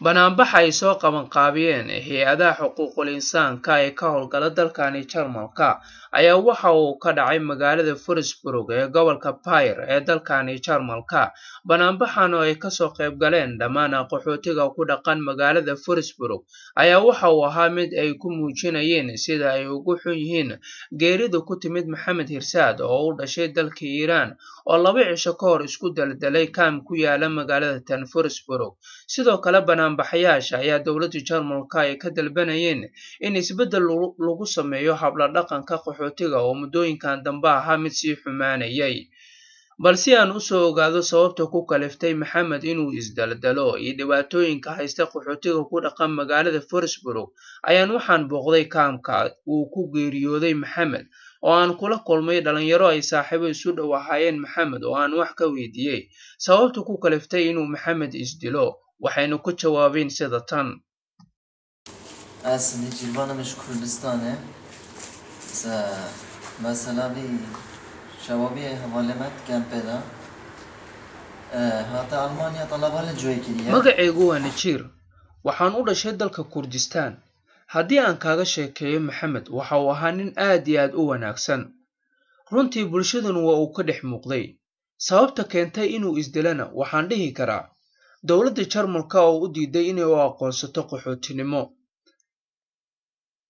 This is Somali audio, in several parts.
banaanbaxa ay soo qabanqaabiyeen hay-adaha xuquuqul insaanka ee ka howlgala dalkani Jarmalka ayaa waxa uu ka dhacay magaalada Würzburg ee gobolka Bayer ee dalkani Jarmalka. Banaanbaxan oo ay ka soo qayb galeen dhammaan qaxootiga ku dhaqan magaalada Würzburg ayaa waxa uu ahaa mid ay ku muujinayeen sida ay ugu xun yihiin geerida ku timid Maxamed Hirsaad oo u dhashay dalka Iiraan oo 2 cisho ka hor isku daldalay kaam ku yaala magaalada tan Würzburg. Sidoo kale banaanbaxayaasha ayaa dowladda Jarmalka ay ka dalbanayeen in isbeddel lagu sameeyo habla dhaqanka qaxootiga oo muddooyinkan dambe ahaa mid sii xumaanayay. balse aan u soo ogaado sababta ku kaliftay Maxamed inuu isdaldalo iyo dhibaatooyinka haysta qaxootiga ku dhaqan magaalada Würzburg ayaan waxaan booqday kaamka uu ku geeriyooday Maxamed oo aan kula kulmay dhalinyaro ay saaxiibo isu dhow ahaayeen Maxamed oo aan wax ka weydiiyay sababta ku kaliftay inuu Maxamed isdilo waxayna ku jawaabeen sida tan. aslında Cilvan'mış Kürdistan'e mesela bir şababi havalemet kempeda hatta Almanya talabalı joy kiriya magacaygu waa Najir waxaan u dhashay dalka Kurdistan. haddii aan kaaga sheekeeyo Maxamed waxa uu ahaa nin aad iyo aad u wanaagsan runtii bulshaduna waa uu ka dhex muuqday sababta keentay inuu isdilana waxaan dhihi karaa dowladda Jarmalka oo u diiday inay u aqoonsato qaxootinimo.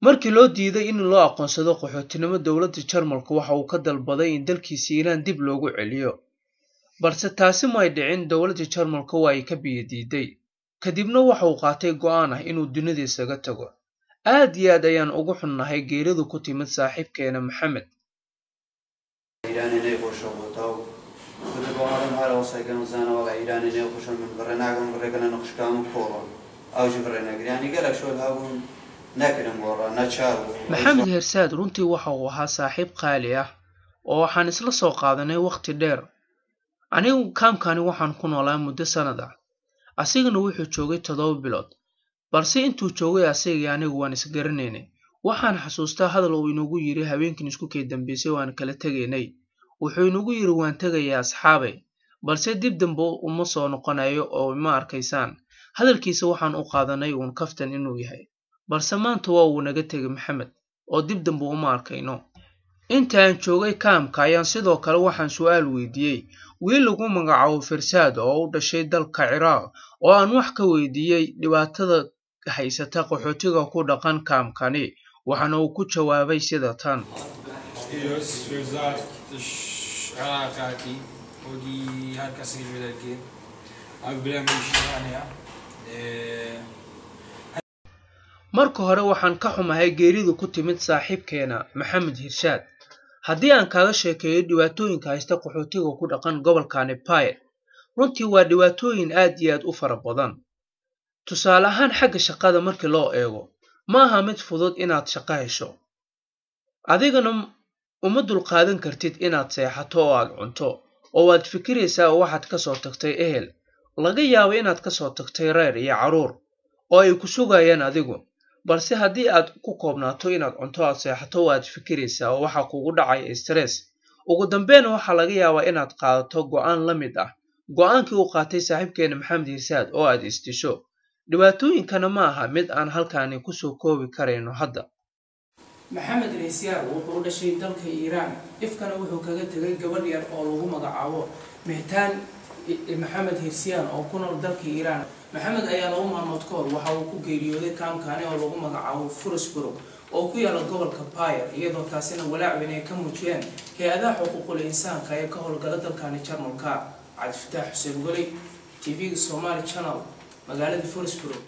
markii loo diiday in loo aqoonsado qaxootinimo dowladda Jarmalka waxa uu ka dalbaday in dalkiisa Iiraan dib loogu celiyo balse taasi ma ay dhicin. dowladda Jarmalka waa ay ka biyadiiday kadibna waxa uu qaatay go'aan ah inuu dunida isaga tago. aad iyo aad ayaan ugu xunnahay geeridu ku timid saaxiibkeena Maxamed. Maxamed Hirsaad runtii waxa uu ahaa saaxiib qaali ah oo waxaan isla soo qaadanay waqti dheer. anigu kaamkani waxaan ku noolaa muddo sanad ah asigana wuxuu joogay 7 bilood balse intuu joogay asigii anigu waan isgaranaynay. waxaan xasuustaa hadal uu inagu yiri habeenkii isku kay dambeysay waan kala tageynay. wuxuu inagu yiri waan tagayaa asxaabay balse dib dambe uma soo noqonayo oo ma arkaysaan. hadalkiisa waxaan u qaadanay uun kaftan inuu yahay balse maanta waa uu naga tagay Maxamed oo dib dambe uma arkayno. inta aan joogay kaamka ayaan sidoo kale waxaan su'aal weydiiyay wiil lagu magacaabo Hirsaad oo u dhashay dalka Ciraaq oo aan wax ka weydiiyay dhibaatada haysata qaxootiga ku dhaqan kaamkani waxaana uu ku jawaabay sida tan. marka hore waxaan ka xumahay geeridu ku timid saaxiibkeena Maxamed Hirsaad. haddii aan kaaga sheekeeyo dhibaatooyinka haysta qaxootiga ku dhaqan gobolkani Bayer runtii waa dhibaatooyin aad iyo aad u fara badan. tusaale ahaan xagga shaqada markii loo eego ma aha mid fudud inaad shaqo hesho adigana uma dulqaadan kartid inaad seexato oo aad cunto oo waad fikiraysaa waxaad ka soo tagtay ehel laga yaabo inaad ka soo tagtay reer iyo caruur oo ay ku sugayaan adigu balse haddii aad ku koobnaato inaad cunto aad seexato waad fikiraysaa oo waxa kugu dhacay stress ugu dambeyn waxa laga yaabaa inaad qaadato go'aan la mid ah go'aankii uu qaatay saaxiibkeena Maxamed Hirsaad oo aad istisho. dhibaatooyinkana ma aha mid aan halkaani ku soo koobi karayno hadda. Maxamed Hirsaad wuxuu u dhashay dalka Iiraan ifkana wuxuu kaga tagay gabadh yar oo lagu magacaabo Mehtaan Maxamed Hirsaad oo ku nool dalka Iiraan. Maxamed ayaa 2 maalmood ka hor waxa uu ku geeriyooday kaamkani oo lagu magacaabo Würzburg oo ku yaala gobolka Bayer iyadoo taasina walaac weyn ay ka muujiyeen hay-adaha xuquuqul insaanka ee ka howlgala dalkani Jarmalka. Cabdi Fataax Xuseen Goli TV Somali Channel magaalada Würzburg.